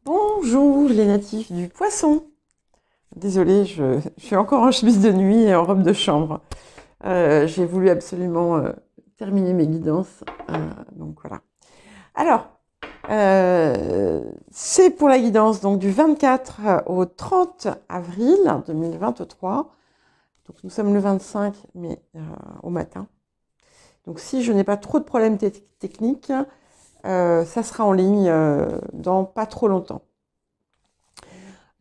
Bonjour les natifs du poisson. Désolée, je suis encore en chemise de nuit et en robe de chambre. J'ai voulu absolument terminer mes guidances. Donc voilà. Alors, c'est pour la guidance donc, du 24 au 30 avril 2023. Donc nous sommes le 25, mais au matin. Donc si je n'ai pas trop de problèmes techniques, ça sera en ligne dans pas trop longtemps.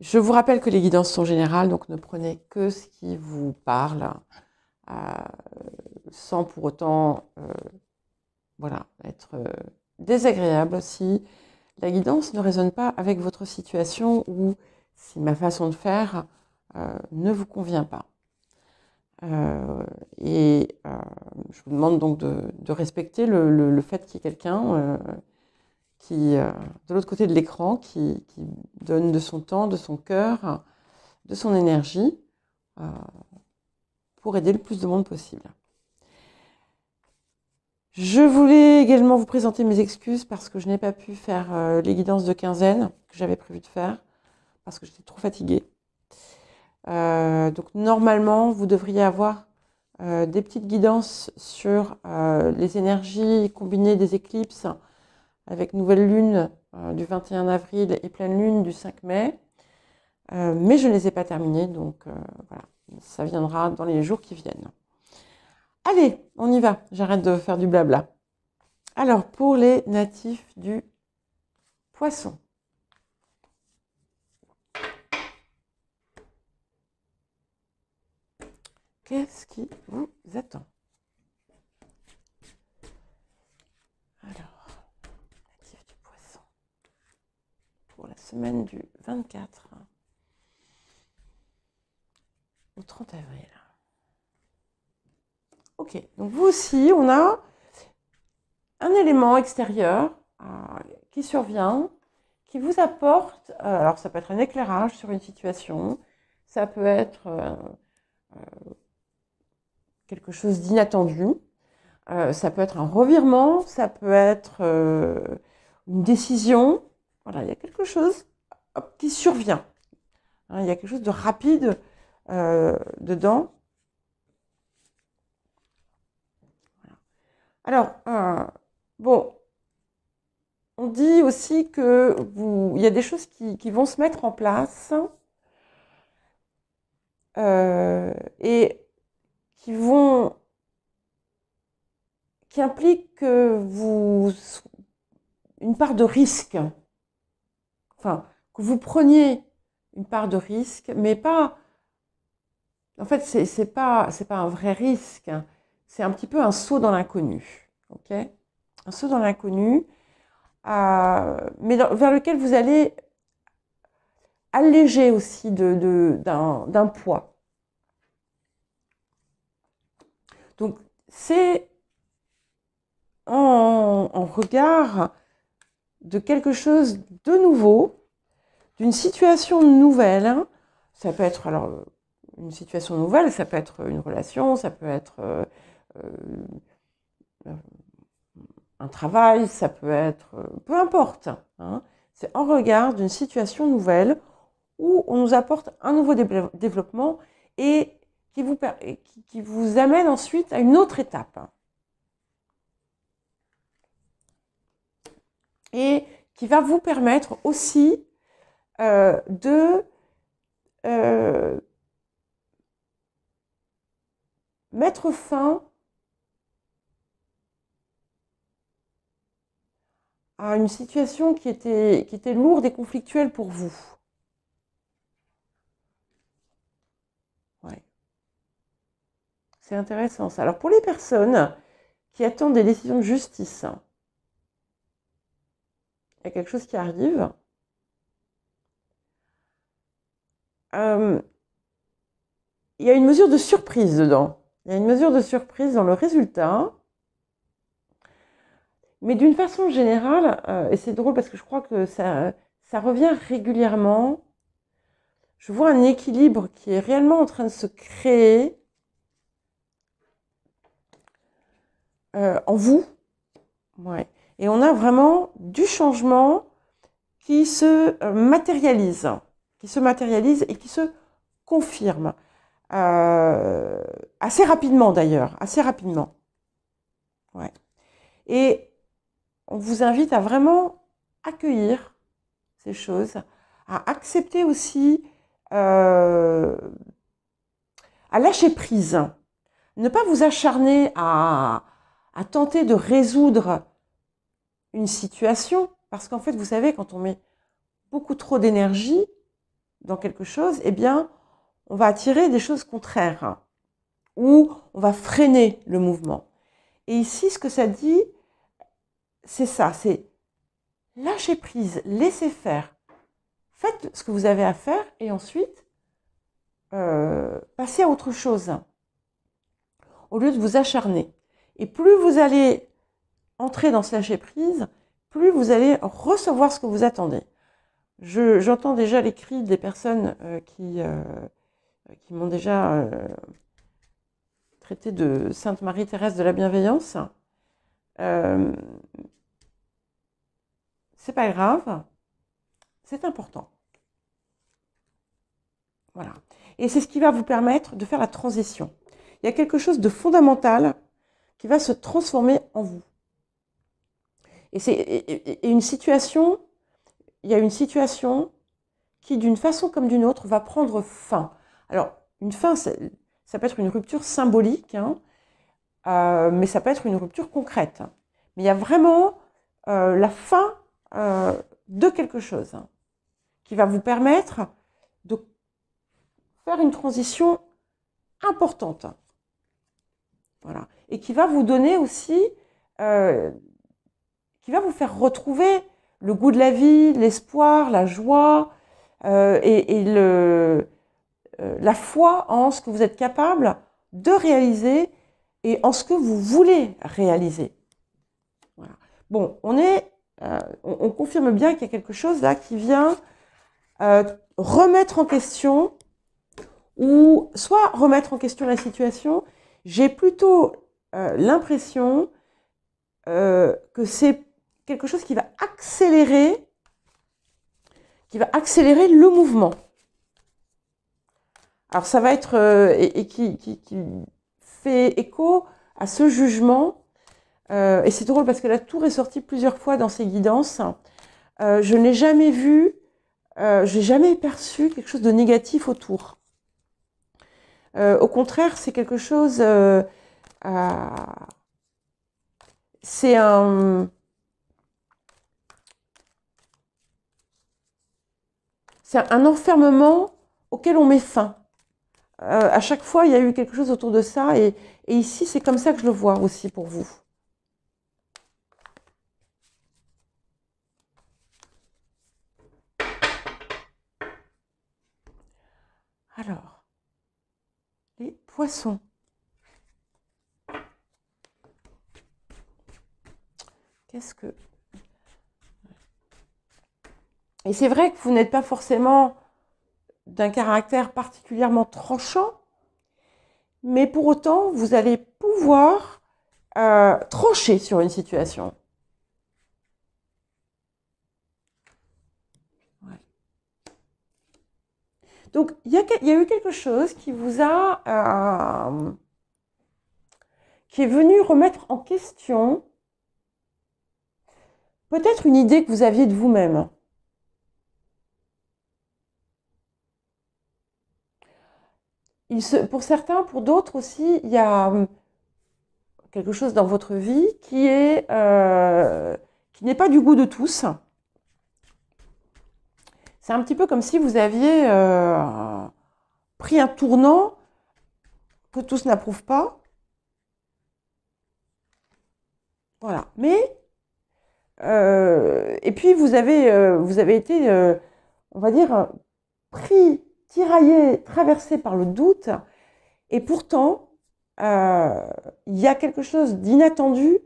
Je vous rappelle que les guidances sont générales, donc ne prenez que ce qui vous parle, sans pour autant voilà, être désagréable si la guidance ne résonne pas avec votre situation ou si ma façon de faire ne vous convient pas. Je vous demande donc de respecter le fait qu'il y ait quelqu'un qui, de l'autre côté de l'écran, qui donne de son temps, de son cœur, de son énergie, pour aider le plus de monde possible. Je voulais également vous présenter mes excuses parce que je n'ai pas pu faire les guidances de quinzaine que j'avais prévu de faire, parce que j'étais trop fatiguée. Donc normalement, vous devriez avoir des petites guidances sur les énergies combinées des éclipses avec nouvelle lune du 21 avril et pleine lune du 5 mai. Mais je ne les ai pas terminées, donc voilà, ça viendra dans les jours qui viennent. Allez, on y va, j'arrête de faire du blabla. Alors, pour les natifs du poisson. Qu'est-ce qui vous attend? Alors, natifs du poisson. Pour la semaine du 24 au 30 avril. Ok, donc vous aussi, on a un élément extérieur qui survient, qui vous apporte, alors ça peut être un éclairage sur une situation, ça peut être quelque chose d'inattendu, ça peut être un revirement, ça peut être une décision. Voilà, il y a quelque chose qui survient. Hein, il y a quelque chose de rapide dedans. Voilà. Alors, bon, on dit aussi que il y a des choses qui vont se mettre en place et qui impliquent que une part de risque, enfin, que vous preniez une part de risque, mais pas, en fait, c'est pas un vrai risque, hein. C'est un petit peu un saut dans l'inconnu, ok? Un saut dans l'inconnu, mais vers lequel vous allez alléger aussi d'un poids. Donc, c'est en regard de quelque chose de nouveau, d'une situation nouvelle. Hein. Ça peut être alors une situation nouvelle, ça peut être une relation, ça peut être un travail, ça peut être peu importe. Hein. C'est en regard d'une situation nouvelle où on nous apporte un nouveau développement et qui vous amène ensuite à une autre étape. Et qui va vous permettre aussi de mettre fin à une situation qui était lourde et conflictuelle pour vous. Ouais. C'est intéressant ça. Alors pour les personnes qui attendent des décisions de justice, il y a quelque chose qui arrive. Il y a une mesure de surprise dedans. Il y a une mesure de surprise dans le résultat. Mais d'une façon générale, et c'est drôle parce que je crois que ça revient régulièrement, je vois un équilibre qui est réellement en train de se créer en vous. Ouais. Et on a vraiment du changement qui se matérialise, et qui se confirme. Assez rapidement d'ailleurs, assez rapidement. Ouais. Et on vous invite à vraiment accueillir ces choses, à accepter aussi, à lâcher prise. Ne pas vous acharner à tenter de résoudre une situation, parce qu'en fait, vous savez, quand on met beaucoup trop d'énergie dans quelque chose, eh bien, on va attirer des choses contraires, ou on va freiner le mouvement. Et ici, ce que ça dit, c'est ça, c'est lâcher prise, laisser faire. Faites ce que vous avez à faire et ensuite, passez à autre chose, au lieu de vous acharner. Et plus vous allez entrer dans ce lâcher prise, plus vous allez recevoir ce que vous attendez. J'entends déjà les cris des personnes qui m'ont déjà traité de Sainte Marie-Thérèse de la bienveillance. C'est pas grave, c'est important. Voilà. Et c'est ce qui va vous permettre de faire la transition. Il y a quelque chose de fondamental qui va se transformer en vous. Et une situation, il y a une situation qui, d'une façon comme d'une autre, va prendre fin. Alors, une fin, ça peut être une rupture symbolique, hein, mais ça peut être une rupture concrète. Mais il y a vraiment la fin de quelque chose qui va vous permettre de faire une transition importante. Voilà. Et qui va vous donner aussi, qui va vous faire retrouver le goût de la vie, l'espoir, la joie et la foi en ce que vous êtes capable de réaliser et en ce que vous voulez réaliser. Voilà. Bon, on confirme bien qu'il y a quelque chose là qui vient remettre en question, ou soit remettre en question la situation. J'ai plutôt l'impression que c'est quelque chose qui va accélérer le mouvement. Alors ça va être, et qui fait écho à ce jugement, et c'est drôle parce que la tour est sortie plusieurs fois dans ces guidances. Je n'ai jamais vu, j'ai jamais perçu quelque chose de négatif autour. Au contraire, c'est quelque chose, c'est un enfermement auquel on met fin. À chaque fois, il y a eu quelque chose autour de ça, et ici, c'est comme ça que je le vois aussi pour vous. Alors, les poissons. Qu'est-ce que... Et c'est vrai que vous n'êtes pas forcément d'un caractère particulièrement tranchant, mais pour autant, vous allez pouvoir trancher sur une situation. Ouais. Donc, il y a eu quelque chose qui vous a... qui est venu remettre en question peut-être une idée que vous aviez de vous-même. Pour certains, pour d'autres aussi, il y a quelque chose dans votre vie qui n'est pas du goût de tous. C'est un petit peu comme si vous aviez pris un tournant que tous n'approuvent pas. Voilà. Mais, et puis vous avez été, on va dire, pris, tiraillé, traversé par le doute, et pourtant, il y a quelque chose d'inattendu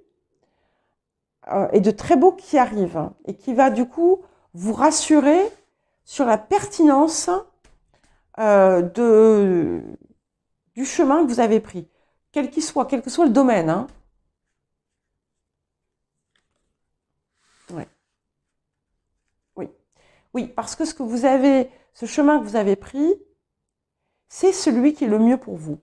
et de très beau qui arrive, et qui va du coup vous rassurer sur la pertinence du chemin que vous avez pris, quel que soit le domaine. Hein. Ouais. Oui. Oui, parce que ce chemin que vous avez pris, c'est celui qui est le mieux pour vous.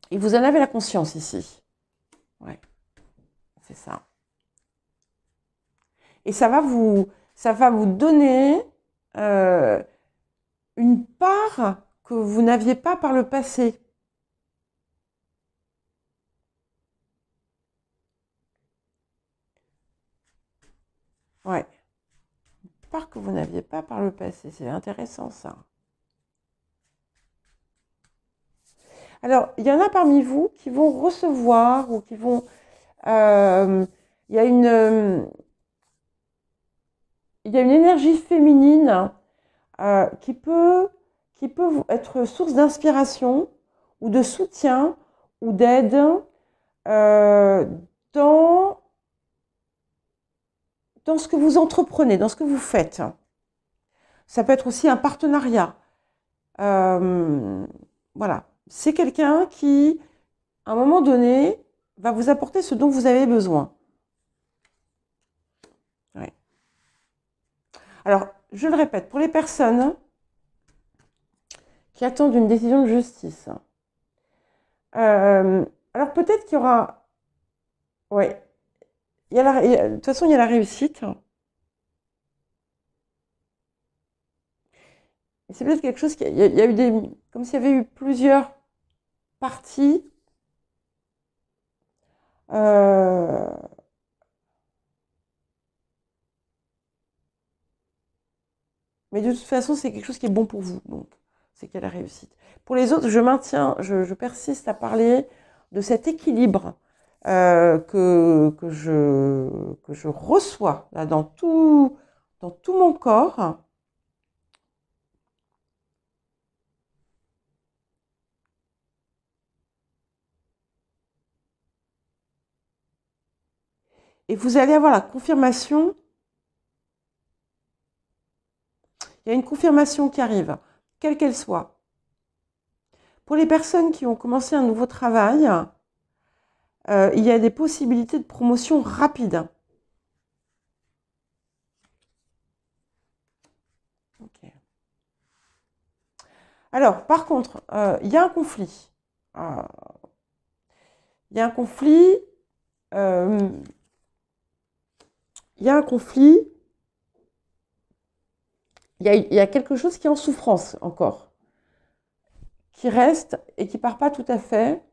Et vous en avez la conscience ici. Ouais, c'est ça. Et ça va vous donner une part que vous n'aviez pas par le passé. Ouais. Une part que vous n'aviez pas par le passé. C'est intéressant, ça. Alors, il y en a parmi vous qui vont recevoir ou qui vont... il y a il y a une énergie féminine qui peut être source d'inspiration ou de soutien ou d'aide dans ce que vous entreprenez, dans ce que vous faites. Ça peut être aussi un partenariat. Voilà. C'est quelqu'un qui, à un moment donné, va vous apporter ce dont vous avez besoin. Ouais. Alors, je le répète, pour les personnes qui attendent une décision de justice, alors peut-être qu'il y aura... Ouais. De toute façon, il y a la réussite. C'est peut-être quelque chose il y a eu comme s'il y avait eu plusieurs parties. Mais de toute façon, c'est quelque chose qui est bon pour vous. Donc, c'est qu'il y a la réussite. Pour les autres, je persiste à parler de cet équilibre que je reçois là, dans tout mon corps. Et vous allez avoir la confirmation. Il y a une confirmation qui arrive, quelle qu'elle soit. Pour les personnes qui ont commencé un nouveau travail, il y a des possibilités de promotion rapide. Okay. Alors, par contre, il y a un conflit. Il y a un conflit. Il y a un conflit. Il y a quelque chose qui est en souffrance encore, qui reste et qui part pas tout à fait.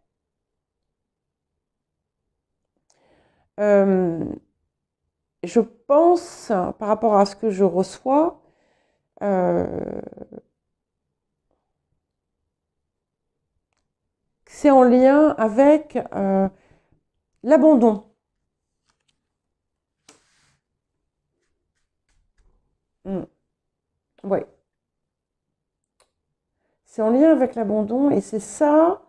Je pense, par rapport à ce que je reçois, c'est en lien avec l'abandon. Oui. C'est en lien avec l'abandon et c'est ça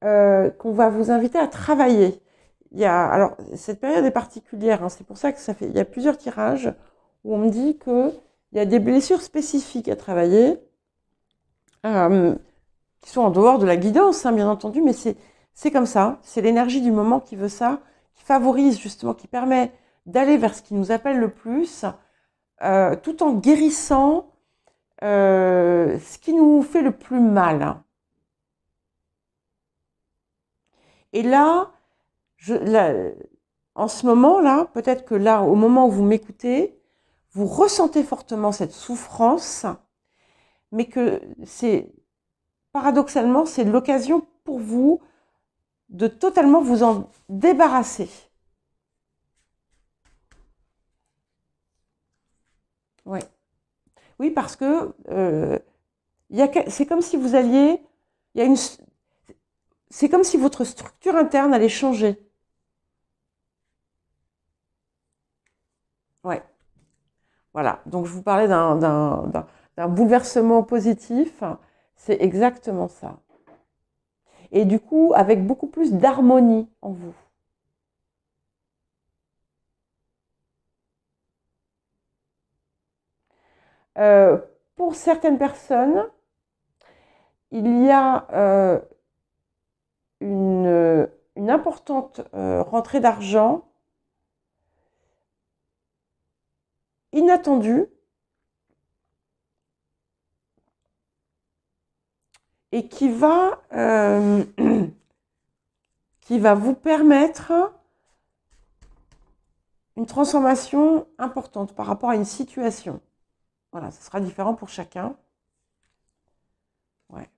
qu'on va vous inviter à travailler. Alors, cette période est particulière, hein, c'est pour ça que il y a plusieurs tirages où on me dit qu'il y a des blessures spécifiques à travailler, qui sont en dehors de la guidance, hein, bien entendu, mais c'est comme ça, c'est l'énergie du moment qui veut ça, qui favorise justement, qui permet d'aller vers ce qui nous appelle le plus, tout en guérissant ce qui nous fait le plus mal. Et là, en ce moment-là, peut-être que là, au moment où vous m'écoutez, vous ressentez fortement cette souffrance, mais que paradoxalement, c'est l'occasion pour vous de totalement vous en débarrasser. Ouais. Oui, parce que c'est comme si vous alliez, c'est comme si votre structure interne allait changer. Ouais. Voilà. Donc je vous parlais d'un bouleversement positif. C'est exactement ça. Et du coup, avec beaucoup plus d'harmonie en vous. Pour certaines personnes, il y a une importante rentrée d'argent inattendu et qui va vous permettre une transformation importante par rapport à une situation. Voilà, ce sera différent pour chacun. Ouais.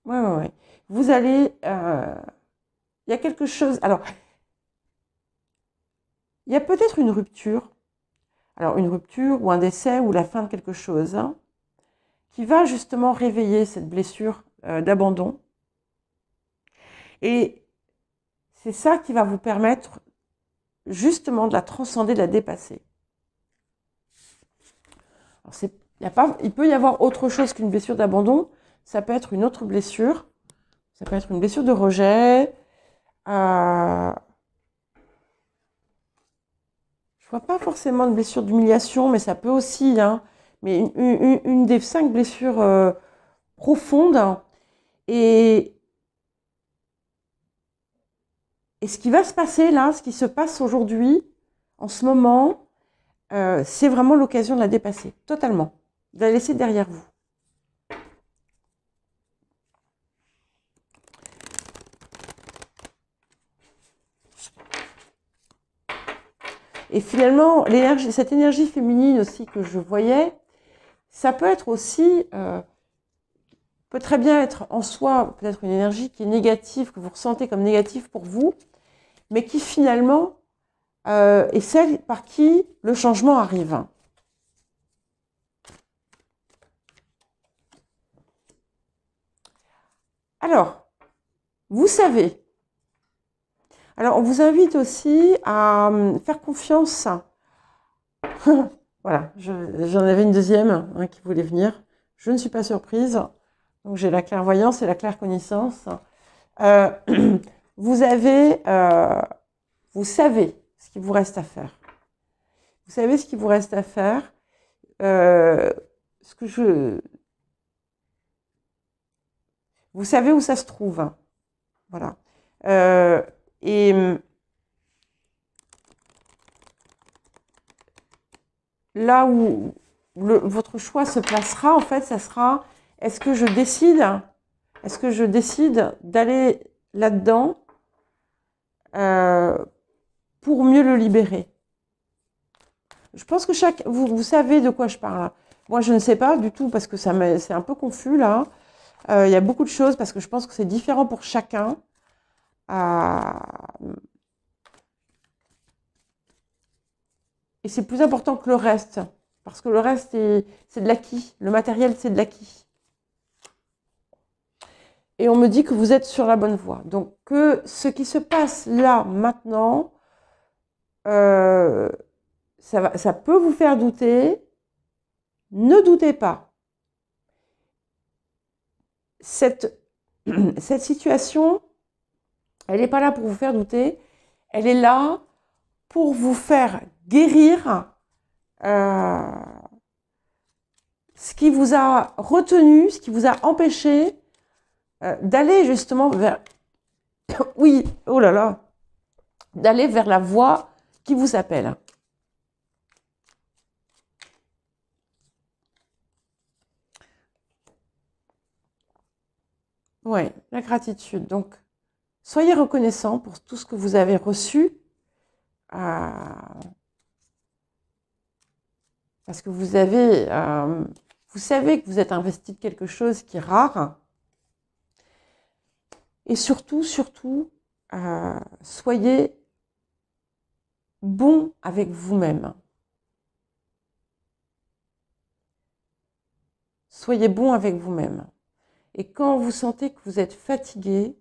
Ouais. Vous allez... il y a quelque chose... Alors, il y a peut-être une rupture. Alors, une rupture ou un décès ou la fin de quelque chose, hein, qui va justement réveiller cette blessure d'abandon. Et c'est ça qui va vous permettre justement de la transcender, de la dépasser. Alors, il peut y avoir autre chose qu'une blessure d'abandon. Ça peut être une autre blessure. Ça peut être une blessure de rejet. Je vois pas forcément de blessure d'humiliation, mais ça peut aussi. Hein, mais une des 5 blessures profondes. Et ce qui va se passer là, ce qui se passe aujourd'hui, en ce moment, c'est vraiment l'occasion de la dépasser, totalement. De la laisser derrière vous. Et finalement, cette énergie féminine aussi que je voyais, ça peut être aussi, peut très bien être en soi, peut-être une énergie qui est négative, que vous ressentez comme négative pour vous, mais qui finalement est celle par qui le changement arrive. Alors, vous savez. Alors, on vous invite aussi à faire confiance. Voilà, j'en avais une deuxième qui voulait venir. Je ne suis pas surprise. Donc, j'ai la clairvoyance et la claircognissance. Vous savez ce qu'il vous reste à faire. Vous savez ce qu'il vous reste à faire. Vous savez où ça se trouve. Voilà. Et là où votre choix se placera, en fait, ça sera, est-ce que je décide d'aller là-dedans pour mieux le libérer? Je pense que vous savez de quoi je parle. Moi, je ne sais pas du tout parce que c'est un peu confus là. Il y a beaucoup de choses parce que je pense que c'est différent pour chacun. Et c'est plus important que le reste. Parce que le reste, c'est de l'acquis. Le matériel, c'est de l'acquis. Et on me dit que vous êtes sur la bonne voie. Donc, que ce qui se passe là, maintenant, ça peut vous faire douter. Ne doutez pas. Cette situation, elle n'est pas là pour vous faire douter. Elle est là pour vous faire guérir ce qui vous a retenu, ce qui vous a empêché d'aller justement vers... Oui, oh là là, d'aller vers la voie qui vous appelle. Ouais, la gratitude. Donc, soyez reconnaissant pour tout ce que vous avez reçu. Parce que vous savez que vous êtes investi de quelque chose qui est rare. Et surtout, soyez bon avec vous-même. Soyez bon avec vous-même. Et quand vous sentez que vous êtes fatigué,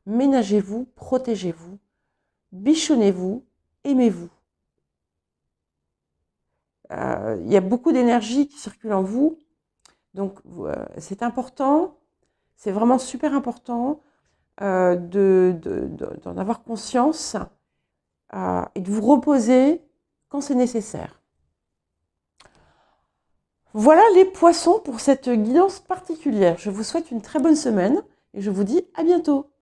ménagez-vous, protégez-vous, bichonnez-vous, aimez-vous. Il y a beaucoup d'énergie qui circule en vous. Donc, c'est important, c'est vraiment super important d'en avoir conscience et de vous reposer quand c'est nécessaire. Voilà les poissons pour cette guidance particulière. Je vous souhaite une très bonne semaine et je vous dis à bientôt.